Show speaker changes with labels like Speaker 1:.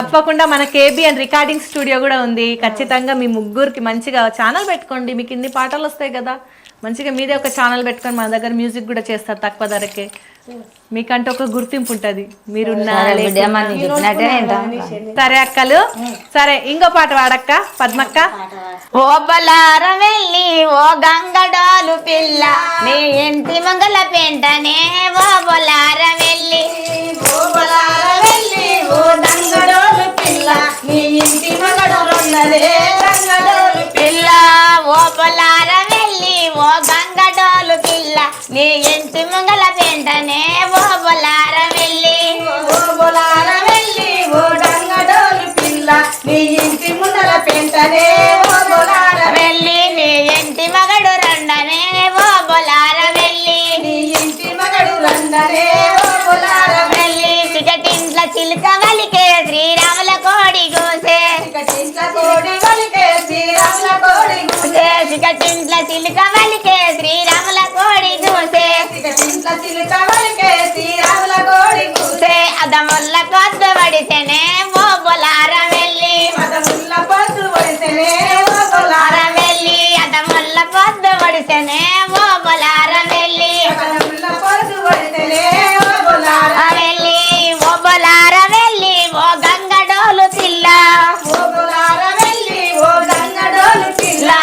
Speaker 1: తప్పకుండా మన KBN recording studio కూడా ఉంది. ఖచ్చితంగా మీ ముగ్గురికి మంచిగా ఛానల్ పెట్టుకోండి. మీకు ఇన్ని పాటలు వస్తాయి కదా, మంచిగా మీదే ఒక ఛానల్ పెట్టుకొని మన దగ్గర మ్యూజిక్ కూడా చేస్తారు తక్కువ ధరకే. మీకంటే ఒక గుర్తింపు ఉంటది మీరున్న. సరే అక్కలు, సరే ఇంకో పాట పాడక్క పద్మక్క.
Speaker 2: ఓ బలార వెళ్ళి ఓ గంగడాలు పిల్ల నీ ఇంటి మంగళ పెంటనే ఓ బలార వెళ్ళి ఓ బలార వెళ్ళి ఓ గంగడాలు పిల్ల నీ ఇంటి మంగళ పిల్ల ఓ బలార వెళ్ళి ఓ గంగడాలు పిల్ల నీ ఇంటి మంగళ పెంటనే ఓ బలార వెళ్ళి ఓ బలార వెళ్ళి ఓ గంగడాలు పిల్ల నీ ఇంటి ముందల పెంటనే ఓ బలార వెళ్ళి నీ ఇంటి మగడు రండనే ఓ బలార వెళ్ళి నీ ఇంటి మగడు రండనే ఓ బలార వెళ్ళి చికటింట్ల చిలుక వలికే శ్రీరాముల కోడి గోసే చికటింట్ల కోడి వలికే శ్రీరాముల కోడి గోసే చికటింట్ల చిలుక వలికే శ్రీరాముల కోడి గోసే చికటింట్ల చిలుక వలికే శ్రీరాముల కోడి గోసే అదముల్ల కొద్దు పడితేనే